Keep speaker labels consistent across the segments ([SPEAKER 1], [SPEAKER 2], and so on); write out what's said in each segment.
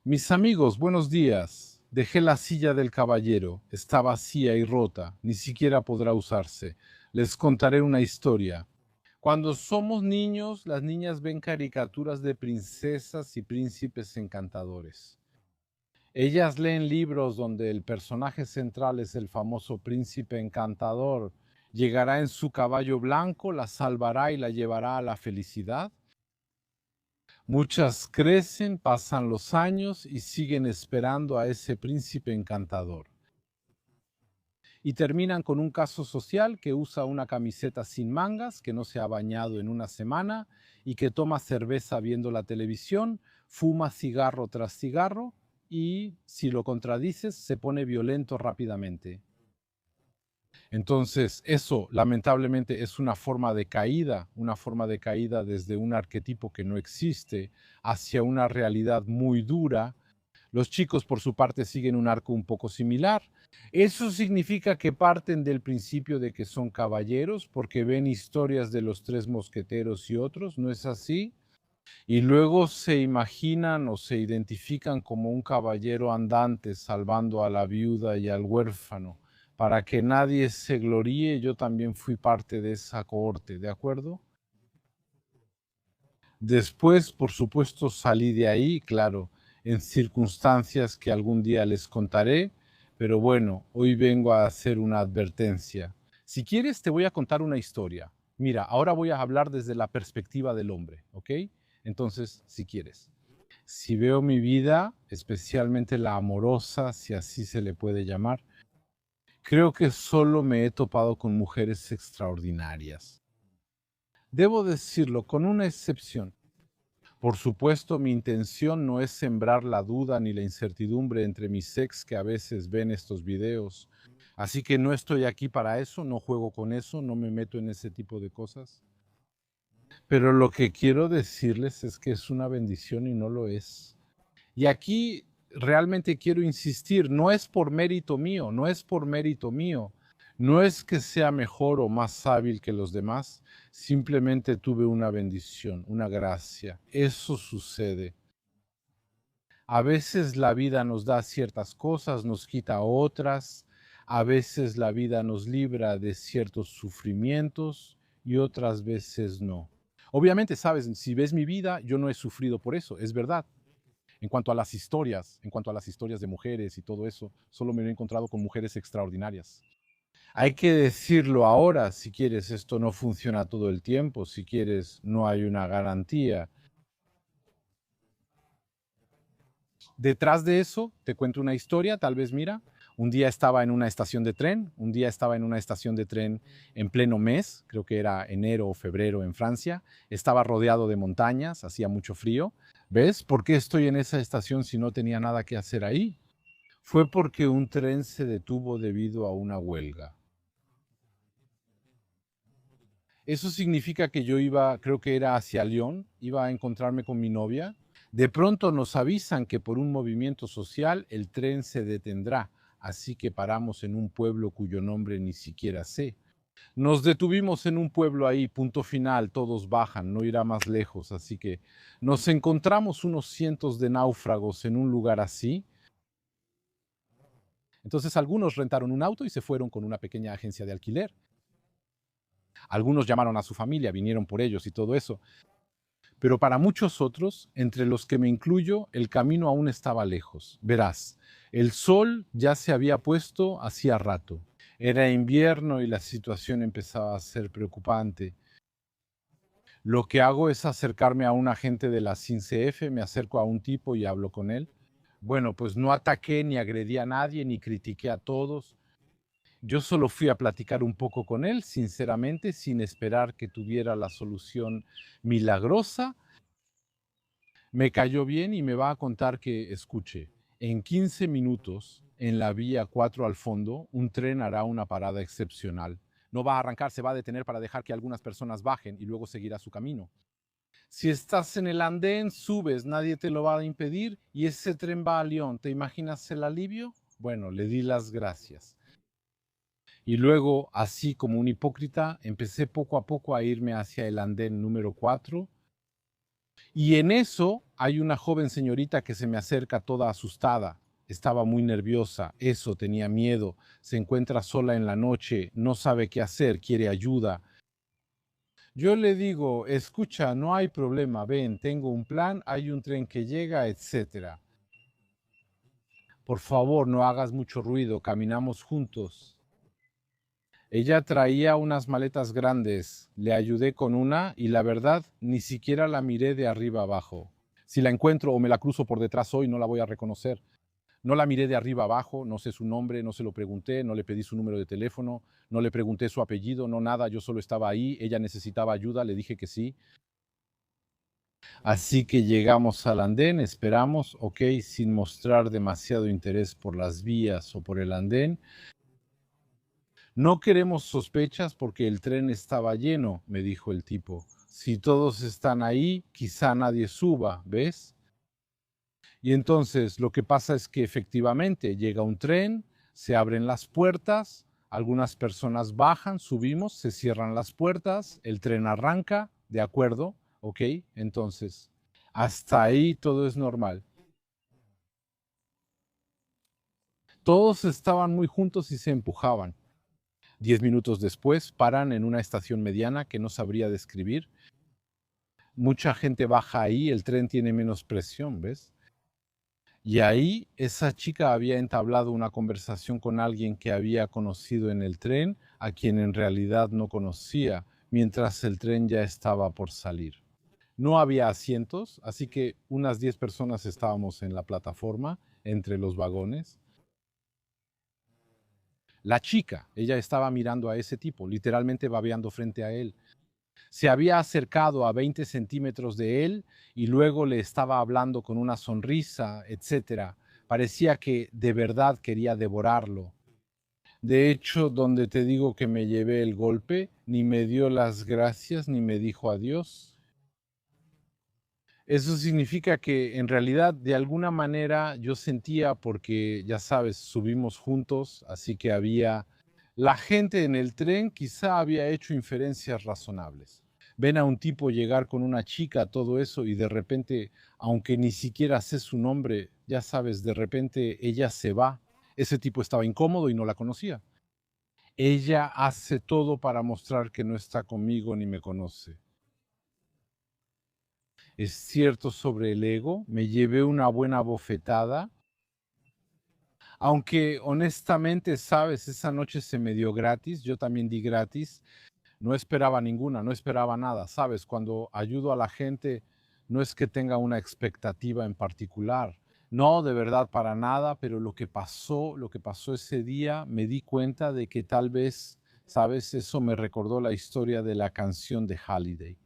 [SPEAKER 1] Mis amigos, buenos días. Dejé la silla del caballero. Está vacía y rota. Ni siquiera podrá usarse. Les contaré una historia. Cuando somos niños, las niñas ven caricaturas de princesas y príncipes encantadores. Ellas leen libros donde el personaje central es el famoso príncipe encantador. Llegará en su caballo blanco, la salvará y la llevará a la felicidad. Muchas crecen, pasan los años y siguen esperando a ese príncipe encantador. Y terminan con un caso social que usa una camiseta sin mangas, que no se ha bañado en una semana y que toma cerveza viendo la televisión, fuma cigarro tras cigarro y, si lo contradices, se pone violento rápidamente. Entonces, eso lamentablemente es una forma de caída desde un arquetipo que no existe hacia una realidad muy dura. Los chicos, por su parte, siguen un arco un poco similar. Eso significa que parten del principio de que son caballeros porque ven historias de los tres mosqueteros y otros, ¿no es así? Y luego se imaginan o se identifican como un caballero andante salvando a la viuda y al huérfano. Para que nadie se gloríe, yo también fui parte de esa cohorte, ¿de acuerdo? Después, por supuesto, salí de ahí, claro, en circunstancias que algún día les contaré, pero bueno, hoy vengo a hacer una advertencia. Si quieres, te voy a contar una historia. Mira, ahora voy a hablar desde la perspectiva del hombre, ¿ok? Entonces, si quieres. Si veo mi vida, especialmente la amorosa, si así se le puede llamar, creo que solo me he topado con mujeres extraordinarias. Debo decirlo, con una excepción. Por supuesto, mi intención no es sembrar la duda ni la incertidumbre entre mis ex que a veces ven estos videos. Así que no estoy aquí para eso, no juego con eso, no me meto en ese tipo de cosas. Pero lo que quiero decirles es que es una bendición y no lo es. Y aquí realmente quiero insistir, no es por mérito mío, no es por mérito mío, no es que sea mejor o más hábil que los demás, simplemente tuve una bendición, una gracia. Eso sucede. A veces la vida nos da ciertas cosas, nos quita otras, a veces la vida nos libra de ciertos sufrimientos y otras veces no. Obviamente, sabes, si ves mi vida, yo no he sufrido por eso, es verdad. En cuanto a las historias de mujeres y todo eso, solo me he encontrado con mujeres extraordinarias. Hay que decirlo ahora, si quieres, esto no funciona todo el tiempo, si quieres, no hay una garantía. Detrás de eso, te cuento una historia, tal vez mira, un día estaba en una estación de tren, un día estaba en una estación de tren en pleno mes, creo que era enero o febrero en Francia, estaba rodeado de montañas, hacía mucho frío. ¿Ves por qué estoy en esa estación si no tenía nada que hacer ahí? Fue porque un tren se detuvo debido a una huelga. Eso significa que yo iba, creo que era hacia Lyon, iba a encontrarme con mi novia. De pronto nos avisan que por un movimiento social el tren se detendrá, así que paramos en un pueblo cuyo nombre ni siquiera sé. Nos detuvimos en un pueblo ahí, punto final, todos bajan, no irá más lejos, así que nos encontramos unos cientos de náufragos en un lugar así. Entonces algunos rentaron un auto y se fueron con una pequeña agencia de alquiler. Algunos llamaron a su familia, vinieron por ellos y todo eso. Pero para muchos otros, entre los que me incluyo, el camino aún estaba lejos. Verás, el sol ya se había puesto hacía rato. Era invierno y la situación empezaba a ser preocupante. Lo que hago es acercarme a un agente de la SINCF, me acerco a un tipo y hablo con él. Bueno, pues no ataqué ni agredí a nadie ni critiqué a todos. Yo solo fui a platicar un poco con él, sinceramente, sin esperar que tuviera la solución milagrosa. Me cayó bien y me va a contar que, escuche, en 15 minutos, en la vía 4 al fondo, un tren hará una parada excepcional. No va a arrancar, se va a detener para dejar que algunas personas bajen y luego seguirá su camino. Si estás en el andén, subes, nadie te lo va a impedir y ese tren va a Lyon. ¿Te imaginas el alivio? Bueno, le di las gracias. Y luego, así como un hipócrita, empecé poco a poco a irme hacia el andén número 4 Y en eso hay una joven señorita que se me acerca toda asustada. Estaba muy nerviosa, eso, tenía miedo, se encuentra sola en la noche, no sabe qué hacer, quiere ayuda. Yo le digo, escucha, no hay problema, ven, tengo un plan, hay un tren que llega, etcétera. Por favor, no hagas mucho ruido, caminamos juntos. Ella traía unas maletas grandes, le ayudé con una y la verdad, ni siquiera la miré de arriba abajo. Si la encuentro o me la cruzo por detrás hoy, no la voy a reconocer. No la miré de arriba abajo, no sé su nombre, no se lo pregunté, no le pedí su número de teléfono, no le pregunté su apellido, no nada, yo solo estaba ahí, ella necesitaba ayuda, le dije que sí. Así que llegamos al andén, esperamos, ok, sin mostrar demasiado interés por las vías o por el andén. No queremos sospechas porque el tren estaba lleno, me dijo el tipo. Si todos están ahí, quizá nadie suba, ¿ves? Y entonces lo que pasa es que efectivamente llega un tren, se abren las puertas, algunas personas bajan, subimos, se cierran las puertas, el tren arranca, ¿de acuerdo? ¿Ok? Entonces, hasta ahí todo es normal. Todos estaban muy juntos y se empujaban. 10 minutos después paran en una estación mediana que no sabría describir. Mucha gente baja ahí, el tren tiene menos presión, ¿ves? Y ahí esa chica había entablado una conversación con alguien que había conocido en el tren, a quien en realidad no conocía, mientras el tren ya estaba por salir. No había asientos, así que unas 10 personas estábamos en la plataforma, entre los vagones. La chica, ella estaba mirando a ese tipo, literalmente babeando frente a él. Se había acercado a 20 centímetros de él y luego le estaba hablando con una sonrisa, etcétera. Parecía que de verdad quería devorarlo. De hecho, donde te digo que me llevé el golpe, ni me dio las gracias ni me dijo adiós. Eso significa que en realidad de alguna manera yo sentía, porque ya sabes, subimos juntos, así que había la gente en el tren quizá había hecho inferencias razonables. Ven a un tipo llegar con una chica, todo eso, y de repente, aunque ni siquiera sé su nombre, ya sabes, de repente ella se va. Ese tipo estaba incómodo y no la conocía. Ella hace todo para mostrar que no está conmigo ni me conoce. Es cierto sobre el ego, me llevé una buena bofetada, aunque honestamente, sabes, esa noche se me dio gratis, yo también di gratis, no esperaba ninguna, no esperaba nada, sabes, cuando ayudo a la gente no es que tenga una expectativa en particular, no, de verdad, para nada, pero lo que pasó ese día, me di cuenta de que tal vez, sabes, eso me recordó la historia de la canción de Halliday.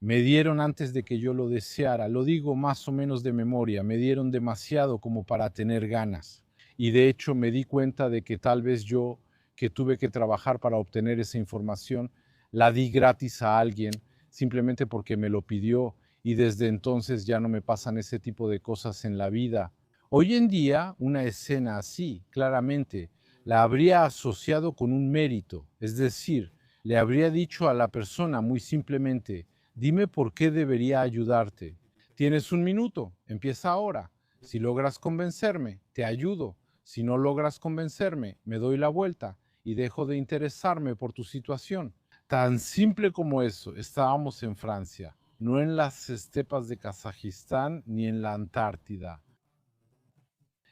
[SPEAKER 1] Me dieron antes de que yo lo deseara, lo digo más o menos de memoria, me dieron demasiado como para tener ganas. Y de hecho me di cuenta de que tal vez yo, que tuve que trabajar para obtener esa información, la di gratis a alguien simplemente porque me lo pidió y desde entonces ya no me pasan ese tipo de cosas en la vida. Hoy en día, una escena así, claramente, la habría asociado con un mérito, es decir, le habría dicho a la persona muy simplemente, dime por qué debería ayudarte. Tienes un minuto, empieza ahora. Si logras convencerme, te ayudo. Si no logras convencerme, me doy la vuelta y dejo de interesarme por tu situación. Tan simple como eso, estábamos en Francia, no en las estepas de Kazajistán ni en la Antártida.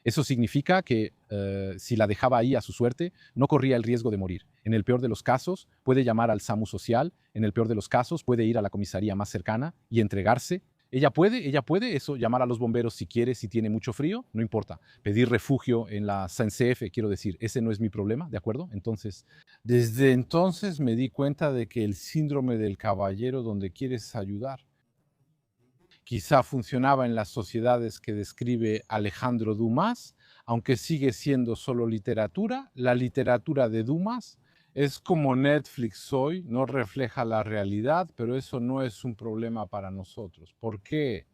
[SPEAKER 1] Eso significa que si la dejaba ahí a su suerte, no corría el riesgo de morir. En el peor de los casos, puede llamar al SAMU social, en el peor de los casos, puede ir a la comisaría más cercana y entregarse. Ella puede eso, llamar a los bomberos si quiere, si tiene mucho frío, no importa. Pedir refugio en la SNCF, quiero decir, ese no es mi problema, ¿de acuerdo? Entonces, desde entonces me di cuenta de que el síndrome del caballero donde quieres ayudar quizá funcionaba en las sociedades que describe Alejandro Dumas, aunque sigue siendo solo literatura. La literatura de Dumas es como Netflix hoy, no refleja la realidad, pero eso no es un problema para nosotros. ¿Por qué?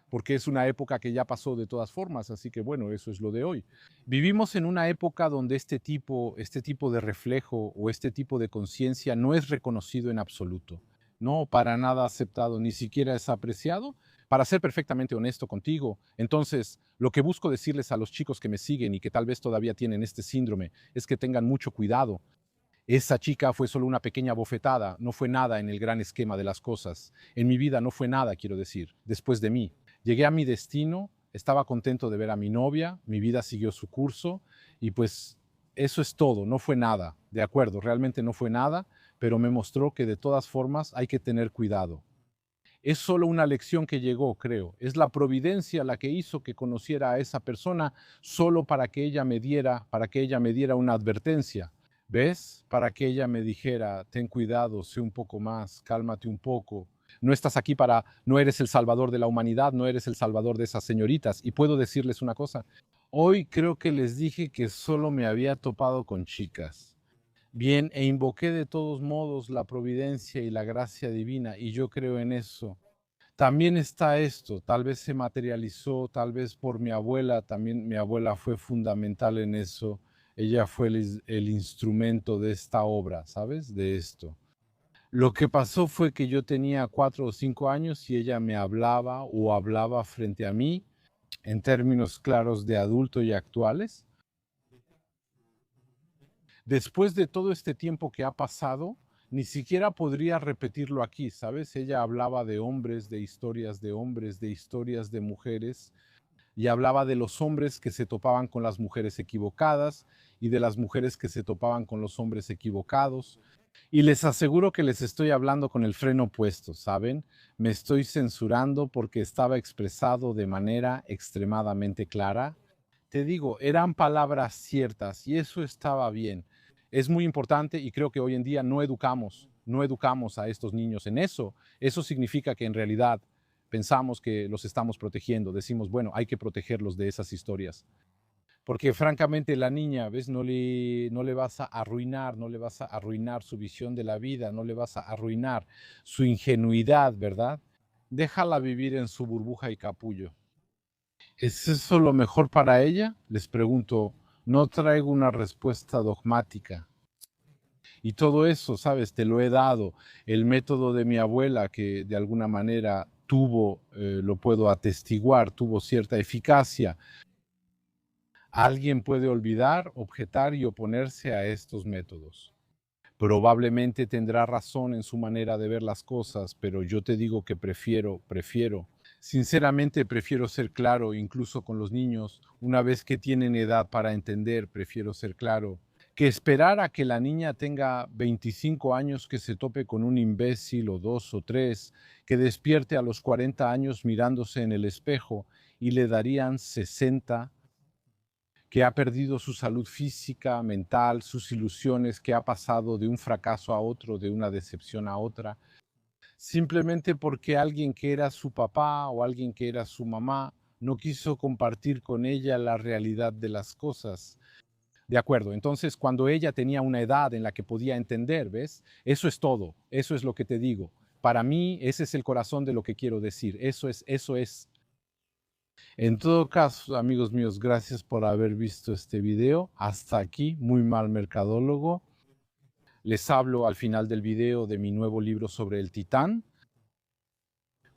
[SPEAKER 1] Porque es una época que ya pasó de todas formas, así que bueno, eso es lo de hoy. Vivimos en una época donde este tipo de reflejo o este tipo de conciencia no es reconocido en absoluto. No, para nada aceptado, ni siquiera es apreciado. Para ser perfectamente honesto contigo, entonces lo que busco decirles a los chicos que me siguen y que tal vez todavía tienen este síndrome es que tengan mucho cuidado. Esa chica fue solo una pequeña bofetada, no fue nada en el gran esquema de las cosas. En mi vida no fue nada, quiero decir, después de mí. Llegué a mi destino, estaba contento de ver a mi novia, mi vida siguió su curso y pues eso es todo, no fue nada, de acuerdo, realmente no fue nada, pero me mostró que de todas formas hay que tener cuidado. Es solo una lección que llegó, creo. Es la providencia la que hizo que conociera a esa persona solo para que ella me diera una advertencia. ¿Ves? Para que ella me dijera, ten cuidado, sé un poco más, cálmate un poco. No estás aquí no eres el salvador de la humanidad, no eres el salvador de esas señoritas. Y puedo decirles una cosa, hoy creo que les dije que solo me había topado con chicas. Bien, e invoqué de todos modos la providencia y la gracia divina, y yo creo en eso. También está esto, tal vez se materializó, tal vez por mi abuela, también mi abuela fue fundamental en eso. Ella fue el instrumento de esta obra, ¿sabes? De esto. Lo que pasó fue que yo tenía 4 o 5 años y ella me hablaba o hablaba frente a mí en términos claros de adulto y actuales. Después de todo este tiempo que ha pasado, ni siquiera podría repetirlo aquí, ¿sabes? Ella hablaba de hombres, de hombres, de historias de mujeres, y hablaba de los hombres que se topaban con las mujeres equivocadas y de las mujeres que se topaban con los hombres equivocados. Y les aseguro que les estoy hablando con el freno puesto, ¿saben? Me estoy censurando porque estaba expresado de manera extremadamente clara. Te digo, eran palabras ciertas y eso estaba bien. Es muy importante y creo que hoy en día no educamos a estos niños en eso. Eso significa que en realidad pensamos que los estamos protegiendo. Decimos, bueno, hay que protegerlos de esas historias. Porque francamente la niña, ¿ves? No le vas a arruinar, no le vas a arruinar su visión de la vida, no le vas a arruinar su ingenuidad, ¿verdad? Déjala vivir en su burbuja y capullo. ¿Es eso lo mejor para ella? Les pregunto, no traigo una respuesta dogmática. Y todo eso, sabes, te lo he dado. El método de mi abuela, que de alguna manera tuvo, lo puedo atestiguar, tuvo cierta eficacia. Alguien puede olvidar, objetar y oponerse a estos métodos. Probablemente tendrá razón en su manera de ver las cosas, pero yo te digo que sinceramente prefiero ser claro, incluso con los niños, una vez que tienen edad para entender, prefiero ser claro, que esperar a que la niña tenga 25 años que se tope con un imbécil o 2 o 3, que despierte a los 40 años mirándose en el espejo y le darían 60, que ha perdido su salud física, mental, sus ilusiones, que ha pasado de un fracaso a otro, de una decepción a otra, simplemente porque alguien que era su papá o alguien que era su mamá no quiso compartir con ella la realidad de las cosas. De acuerdo, entonces cuando ella tenía una edad en la que podía entender, ¿ves? Eso es todo, eso es lo que te digo. Para mí, ese es el corazón de lo que quiero decir, eso es. En todo caso, amigos míos, gracias por haber visto este video. Hasta aquí, muy mal mercadólogo. Les hablo al final del video de mi nuevo libro sobre el Titán.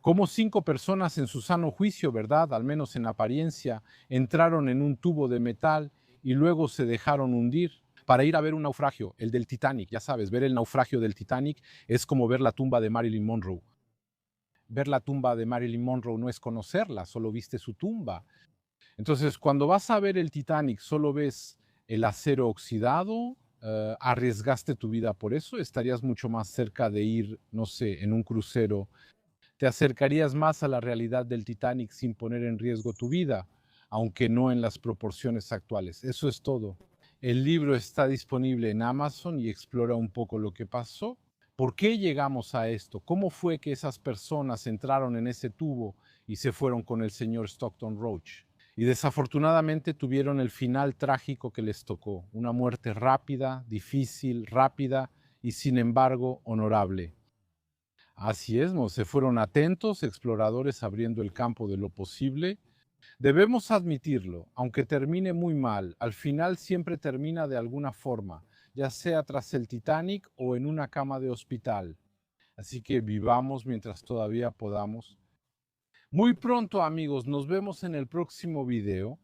[SPEAKER 1] Cómo 5 personas en su sano juicio, ¿verdad? Al menos en apariencia, entraron en un tubo de metal y luego se dejaron hundir para ir a ver un naufragio, el del Titanic. Ya sabes, ver el naufragio del Titanic es como ver la tumba de Marilyn Monroe. Ver la tumba de Marilyn Monroe no es conocerla, solo viste su tumba. Entonces, cuando vas a ver el Titanic, solo ves el acero oxidado, arriesgaste tu vida por eso, estarías mucho más cerca de ir, no sé, en un crucero, te acercarías más a la realidad del Titanic sin poner en riesgo tu vida, aunque no en las proporciones actuales. Eso es todo. El libro está disponible en Amazon y explora un poco lo que pasó. ¿Por qué llegamos a esto? ¿Cómo fue que esas personas entraron en ese tubo y se fueron con el señor Stockton Roach? Y desafortunadamente tuvieron el final trágico que les tocó, una muerte rápida, difícil, rápida y sin embargo honorable. Así es, se fueron atentos, exploradores abriendo el campo de lo posible. Debemos admitirlo, aunque termine muy mal, al final siempre termina de alguna forma, ya sea tras el Titanic o en una cama de hospital. Así que vivamos mientras todavía podamos. Muy pronto, amigos, nos vemos en el próximo video.